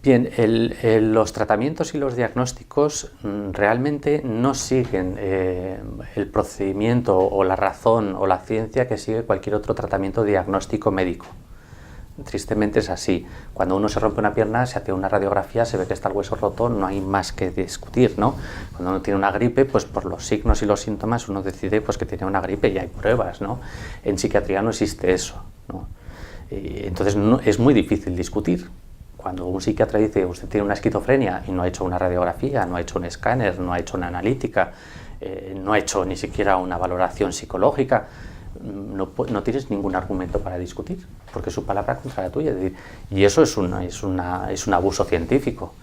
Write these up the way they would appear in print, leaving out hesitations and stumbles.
Bien, los tratamientos y los diagnósticos realmente no siguen el procedimiento o la razón o la ciencia que sigue cualquier otro tratamiento diagnóstico médico. Tristemente es así. Cuando uno se rompe una pierna, se hace una radiografía, se ve que está el hueso roto, no hay más que discutir, ¿no? Cuando uno tiene una gripe, pues por los signos y los síntomas uno decide pues, que tiene una gripe y hay pruebas, ¿no? En psiquiatría no existe eso, ¿no? Entonces es muy difícil discutir. Cuando un psiquiatra dice usted tiene una esquizofrenia y no ha hecho una radiografía, no ha hecho un escáner, no ha hecho una analítica, no ha hecho ni siquiera una valoración psicológica, no tienes ningún argumento para discutir, porque es su palabra contra la tuya. Y eso es un abuso científico.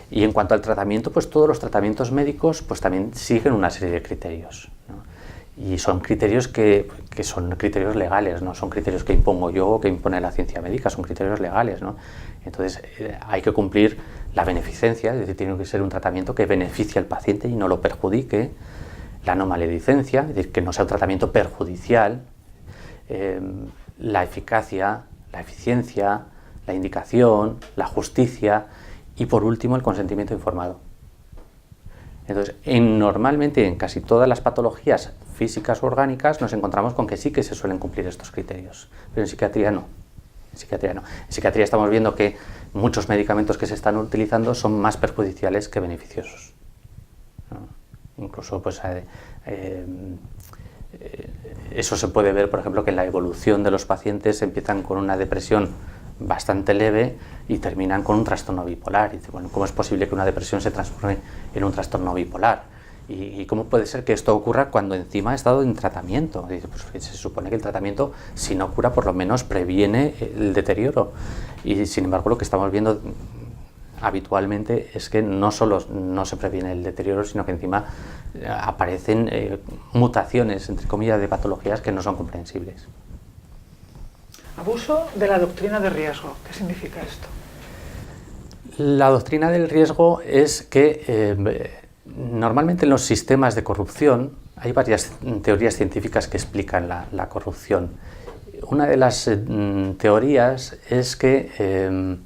Y en cuanto al tratamiento, pues todos los tratamientos médicos pues también siguen una serie de criterios, ¿no? Y son criterios que son criterios legales, no son criterios que impongo yo o que impone la ciencia médica, son criterios legales, ¿no? Entonces hay que cumplir la beneficencia, es decir, tiene que ser un tratamiento que beneficie al paciente y no lo perjudique, la no maledicencia, es decir, que no sea un tratamiento perjudicial, la eficacia, la eficiencia, la indicación, la justicia y por último el consentimiento informado. Entonces, normalmente en casi todas las patologías físicas o orgánicas nos encontramos con que sí que se suelen cumplir estos criterios, pero en psiquiatría no. En psiquiatría estamos viendo que muchos medicamentos que se están utilizando son más perjudiciales que beneficiosos, ¿no? Incluso pues, eso se puede ver, por ejemplo, que en la evolución de los pacientes empiezan con una depresión bastante leve y terminan con un trastorno bipolar. Y dice, bueno, ¿cómo es posible que una depresión se transforme en un trastorno bipolar? ¿Y cómo puede ser que esto ocurra cuando encima ha estado en tratamiento? Dice, pues se supone que el tratamiento, si no cura, por lo menos previene el deterioro. Y sin embargo, lo que estamos viendo habitualmente es que no solo no se previene el deterioro, sino que encima aparecen mutaciones, entre comillas, de patologías que no son comprensibles. Abuso de la doctrina de riesgo. ¿Qué significa esto? La doctrina del riesgo es que normalmente en los sistemas de corrupción hay varias teorías científicas que explican la corrupción. Una de las teorías es que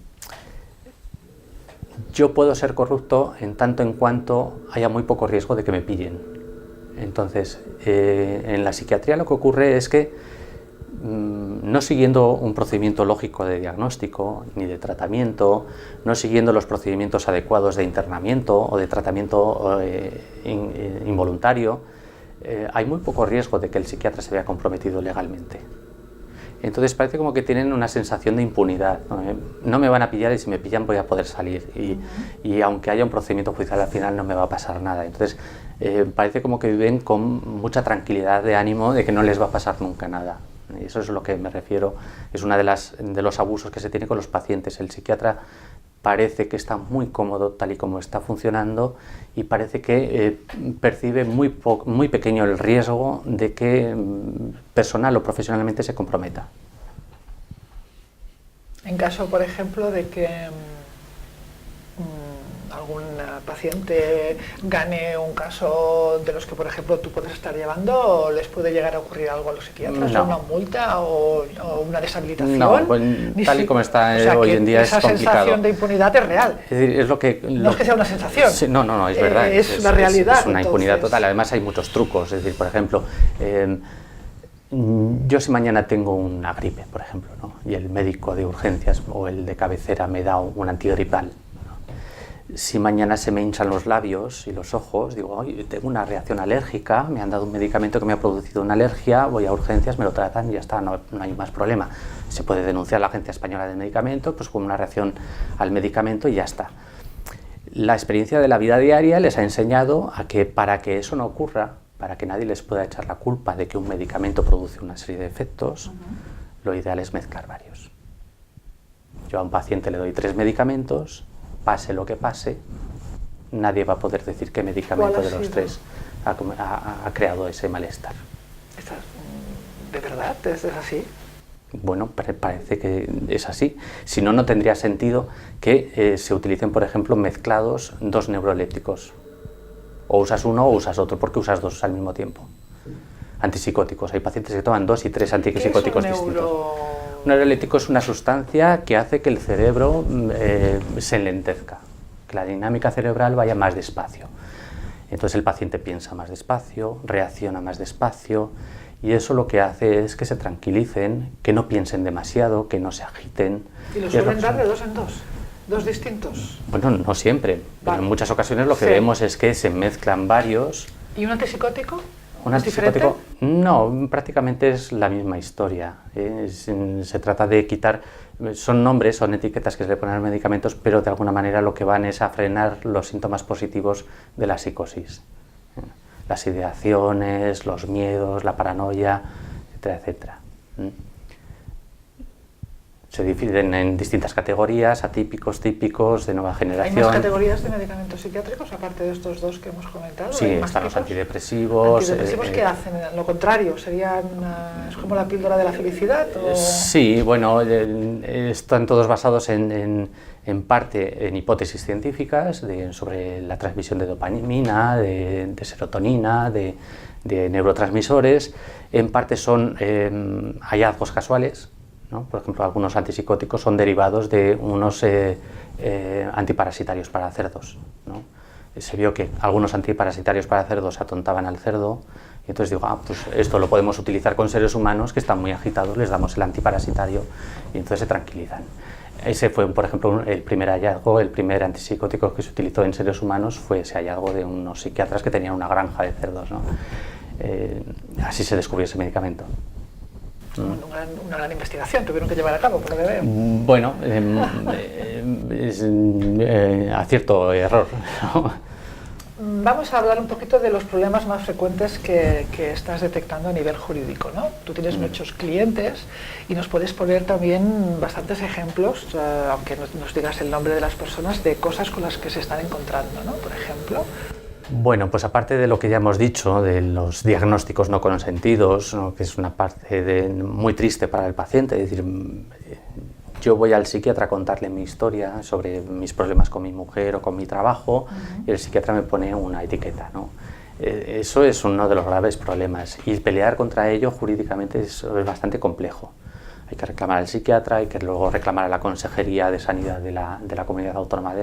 yo puedo ser corrupto en tanto en cuanto haya muy poco riesgo de que me pillen. Entonces, en la psiquiatría lo que ocurre es que no siguiendo un procedimiento lógico de diagnóstico ni de tratamiento, no siguiendo los procedimientos adecuados de internamiento o de tratamiento involuntario, hay muy poco riesgo de que el psiquiatra se vea comprometido legalmente. Entonces parece como que tienen una sensación de impunidad, ¿no? No me van a pillar y si me pillan voy a poder salir y aunque haya un procedimiento judicial al final no me va a pasar nada. Entonces parece como que viven con mucha tranquilidad de ánimo de que no les va a pasar nunca nada. Y eso es a lo que me refiero, es uno de los abusos que se tiene con los pacientes. El psiquiatra parece que está muy cómodo tal y como está funcionando y parece que percibe muy pequeño el riesgo de que personal o profesionalmente se comprometa. En caso, por ejemplo, de que algún paciente gane un caso de los que, por ejemplo, tú puedes estar llevando, ¿les puede llegar a ocurrir algo a los psiquiatras? No. ¿Una multa o una deshabilitación? No, pues, tal y como está hoy en día es complicado. Esa sensación de impunidad es real. Es decir, no es que sea una sensación. Sí, no, es verdad. Es la realidad. Es una impunidad total. Además hay muchos trucos. Es decir, por ejemplo, yo si mañana tengo una gripe, por ejemplo, ¿no? Y el médico de urgencias o el de cabecera me da un antigripal, si mañana se me hinchan los labios y los ojos, digo, tengo una reacción alérgica, me han dado un medicamento que me ha producido una alergia, voy a urgencias, me lo tratan y ya está, no hay más problema. Se puede denunciar a la Agencia Española de Medicamentos pues con una reacción al medicamento y ya está. La experiencia de la vida diaria les ha enseñado a que para que eso no ocurra, para que nadie les pueda echar la culpa de que un medicamento produce una serie de efectos, lo ideal es mezclar varios. Yo a un paciente le doy 3 medicamentos, pase lo que pase, nadie va a poder decir qué medicamento de los 3 ha creado ese malestar. ¿De verdad? ¿Es así? Bueno, parece que es así. Si no, no tendría sentido que se utilicen, por ejemplo, mezclados 2 neurolépticos. O usas uno o usas otro. ¿Por qué usas 2 al mismo tiempo? Antipsicóticos. Hay pacientes que toman 2 y 3 antipsicóticos distintos. Un neurolético es una sustancia que hace que el cerebro se enlentezca, que la dinámica cerebral vaya más despacio. Entonces el paciente piensa más despacio, reacciona más despacio, y eso lo que hace es que se tranquilicen, que no piensen demasiado, que no se agiten. ¿Y lo suelen dar de dos en dos? ¿Dos distintos? Bueno, no siempre, pero en muchas ocasiones lo que vemos es que se mezclan varios. ¿Y un antipsicótico? ¿Un antipsicótico? No, prácticamente es la misma historia. Se trata de quitar, son nombres, son etiquetas que se le ponen a los medicamentos, pero de alguna manera lo que van es a frenar los síntomas positivos de la psicosis. Las ideaciones, los miedos, la paranoia, etcétera, etcétera. Se dividen en distintas categorías, atípicos, típicos, de nueva generación. ¿Hay más categorías de medicamentos psiquiátricos aparte de estos dos que hemos comentado? Sí, están los antidepresivos. ¿Antidepresivos qué hacen? Lo contrario, ¿es como la píldora de la felicidad? ¿O? Sí, bueno, están todos basados en parte en hipótesis científicas sobre la transmisión de dopamina, de serotonina, de neurotransmisores. En parte son hallazgos casuales, ¿no? Por ejemplo, algunos antipsicóticos son derivados de unos antiparasitarios para cerdos, ¿no? Se vio que algunos antiparasitarios para cerdos atontaban al cerdo, y entonces digo, pues esto lo podemos utilizar con seres humanos que están muy agitados, les damos el antiparasitario y entonces se tranquilizan. Ese fue, por ejemplo, el primer hallazgo, el primer antipsicótico que se utilizó en seres humanos fue ese hallazgo de unos psiquiatras que tenían una granja de cerdos, ¿no? Así se descubrió ese medicamento. Una gran investigación tuvieron que llevar a cabo, por lo que veo. Bueno, acierto error, ¿no? Vamos a hablar un poquito de los problemas más frecuentes que estás detectando a nivel jurídico, ¿no? Tú tienes muchos clientes y nos puedes poner también bastantes ejemplos, aunque no nos digas el nombre de las personas, de cosas con las que se están encontrando, ¿no? Por ejemplo. Bueno, pues aparte de lo que ya hemos dicho, de los diagnósticos no consentidos, ¿no? Que es una parte muy triste para el paciente, es decir, yo voy al psiquiatra a contarle mi historia sobre mis problemas con mi mujer o con mi trabajo, y el psiquiatra me pone una etiqueta, ¿no? Eso es uno de los graves problemas, y pelear contra ello jurídicamente es bastante complejo. Hay que reclamar al psiquiatra, hay que luego reclamar a la Consejería de Sanidad de la comunidad autónoma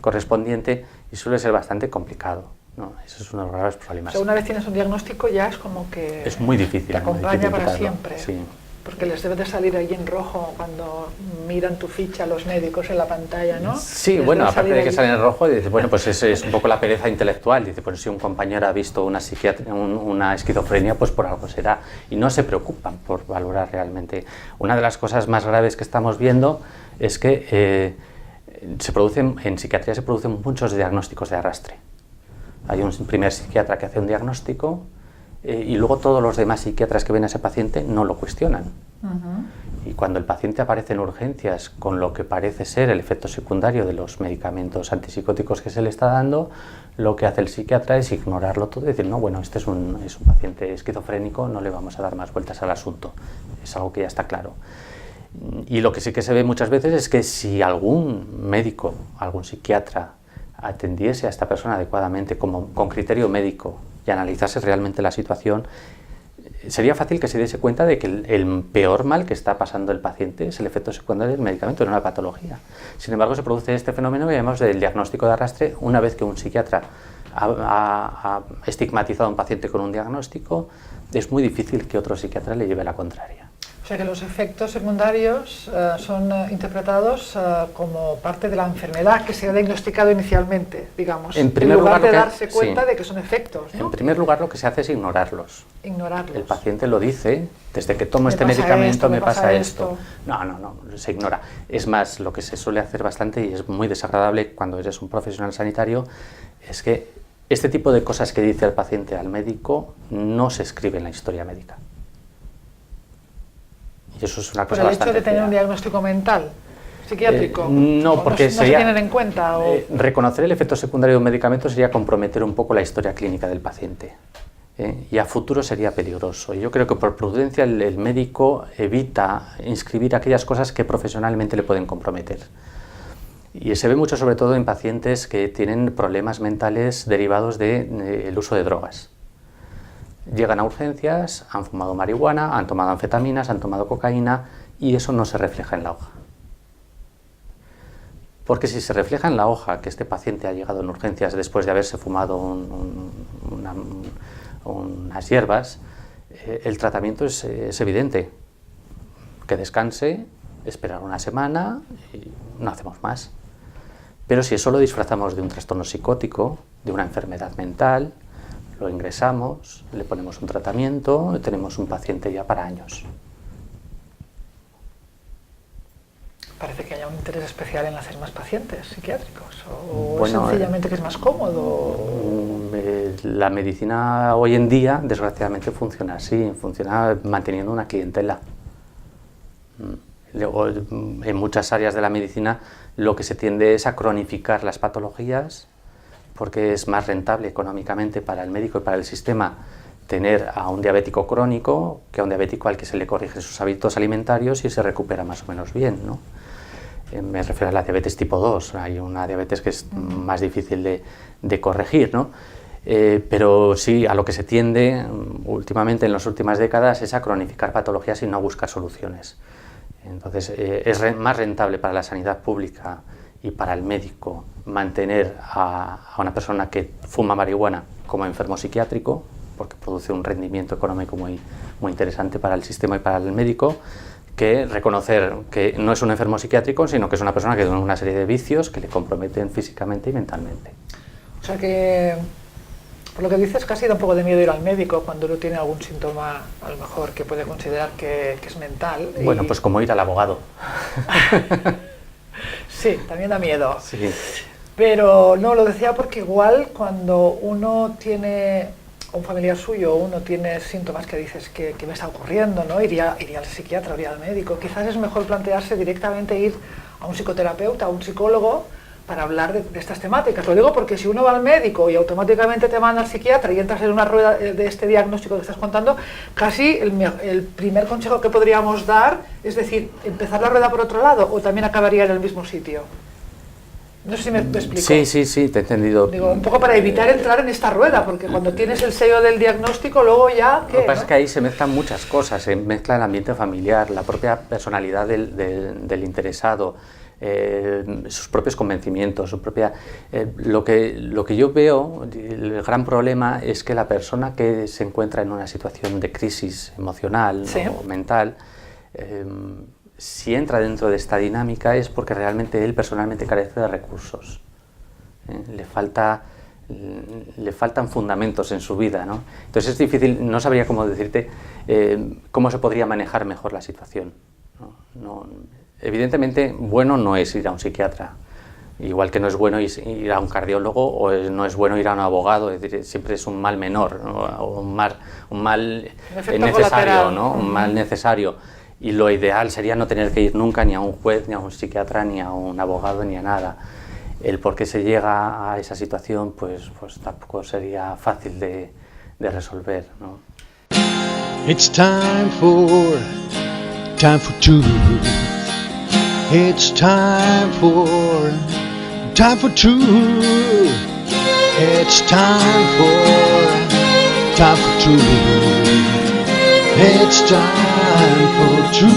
correspondiente, y suele ser bastante complicado, ¿no? Eso es uno de los graves problemas. O sea, una vez tienes un diagnóstico ya es como que es muy difícil, te acompaña para siempre. Sí. Porque les debe de salir ahí en rojo cuando miran tu ficha los médicos en la pantalla, ¿no? Sí, bueno, aparte de que sale en rojo, dice, bueno, pues es un poco la pereza intelectual. Dice, pues si un compañero ha visto una esquizofrenia, pues por algo será. Y no se preocupan por valorar realmente. Una de las cosas más graves que estamos viendo es que en psiquiatría se producen muchos diagnósticos de arrastre. Hay un primer psiquiatra que hace un diagnóstico, y luego todos los demás psiquiatras que ven a ese paciente no lo cuestionan. Y cuando el paciente aparece en urgencias con lo que parece ser el efecto secundario de los medicamentos antipsicóticos que se le está dando, lo que hace el psiquiatra es ignorarlo todo y decir, no, bueno, este es un paciente esquizofrénico, no le vamos a dar más vueltas al asunto. Es algo que ya está claro. Y lo que sí que se ve muchas veces es que si algún médico, algún psiquiatra atendiese a esta persona adecuadamente con criterio médico y analizase realmente la situación, sería fácil que se diese cuenta de que el peor mal que está pasando el paciente es el efecto secundario del medicamento, no la patología. Sin embargo, se produce este fenómeno que llamamos del diagnóstico de arrastre una vez que un psiquiatra ha estigmatizado a un paciente con un diagnóstico, es muy difícil que otro psiquiatra le lleve la contraria. O sea que los efectos secundarios son interpretados como parte de la enfermedad que se ha diagnosticado inicialmente, digamos, en lugar de darse cuenta de que son efectos, ¿no? En primer lugar, lo que se hace es ignorarlos. Ignorarlos. El paciente lo dice, desde que tomo este medicamento me pasa esto. No, se ignora. Es más, lo que se suele hacer bastante, y es muy desagradable cuando eres un profesional sanitario, es que este tipo de cosas que dice el paciente al médico no se escribe en la historia médica. Y eso es una cosa ¿Por el hecho de tener fea. un diagnóstico mental, psiquiátrico? No, porque no se tienen en cuenta. Reconocer el efecto secundario de un medicamento sería comprometer un poco la historia clínica del paciente. Y a futuro sería peligroso. Y yo creo que por prudencia el médico evita inscribir aquellas cosas que profesionalmente le pueden comprometer. Y se ve mucho sobre todo en pacientes que tienen problemas mentales derivados del uso de drogas. Llegan a urgencias, han fumado marihuana, han tomado anfetaminas, han tomado cocaína y eso no se refleja en la hoja. Porque si se refleja en la hoja que este paciente ha llegado en urgencias después de haberse fumado unas hierbas, el tratamiento es evidente. Que descanse, esperar una semana y no hacemos más. Pero si eso lo disfrazamos de un trastorno psicótico, de una enfermedad mental, lo ingresamos, le ponemos un tratamiento y tenemos un paciente ya para años. Parece que haya un interés especial en hacer más pacientes psiquiátricos, o Bueno, sencillamente que es más cómodo. La medicina hoy en día, desgraciadamente, funciona así, funciona manteniendo una clientela. Luego, en muchas áreas de la medicina lo que se tiende es a cronificar las patologías porque es más rentable económicamente para el médico y para el sistema tener a un diabético crónico que a un diabético al que se le corrige sus hábitos alimentarios y se recupera más o menos bien, ¿no? Me refiero a la diabetes tipo 2, hay una diabetes que es más difícil de corregir, ¿no? Pero sí, a lo que se tiende últimamente, en las últimas décadas, es a cronificar patologías y no a buscar soluciones. Entonces, es más rentable para la sanidad pública y para el médico mantener a una persona que fuma marihuana como enfermo psiquiátrico, porque produce un rendimiento económico muy interesante para el sistema y para el médico, que reconocer que no es un enfermo psiquiátrico, sino que es una persona que tiene una serie de vicios que le comprometen físicamente y mentalmente. O sea que, por lo que dices, casi da un poco de miedo ir al médico cuando uno tiene algún síntoma, a lo mejor, que puede considerar que es mental. Bueno, pues como ir al abogado. Sí, también da miedo. Sí. Pero no, lo decía porque igual cuando uno tiene, un familiar suyo, uno tiene síntomas que dices que me está ocurriendo, ¿no? Iría al psiquiatra, iría al médico. Quizás es mejor plantearse directamente ir a un psicoterapeuta, a un psicólogo, para hablar de estas temáticas. Lo digo porque si uno va al médico y automáticamente te manda al psiquiatra y entras en una rueda de este diagnóstico que estás contando, casi el primer consejo que podríamos dar es decir, empezar la rueda por otro lado, o también acabaría en el mismo sitio. No sé si me explico. Sí, te he entendido. Digo, un poco para evitar entrar en esta rueda, porque cuando tienes el sello del diagnóstico, luego ya... ¿qué, Lo que pasa no? es que ahí se mezclan muchas cosas, se mezcla el ambiente familiar, la propia personalidad del interesado, sus propios convencimientos, lo que yo veo, el gran problema es que la persona que se encuentra en una situación de crisis emocional, Sí. o mental, si entra dentro de esta dinámica es porque realmente él personalmente carece de recursos. Le faltan fundamentos en su vida, ¿no? Entonces es difícil, no sabría cómo decirte cómo se podría manejar mejor la situación, ¿no? Evidentemente, bueno no es ir a un psiquiatra, igual que no es bueno ir a un cardiólogo o no es bueno ir a un abogado, es decir, siempre es un mal menor, ¿no? O un mal necesario, ¿no? Un mal necesario. Y lo ideal sería no tener que ir nunca ni a un juez, ni a un psiquiatra, ni a un abogado, ni a nada. El por qué se llega a esa situación, pues tampoco sería fácil de resolver, ¿no? It's time for two. It's time for two. It's time for two. It's time for two.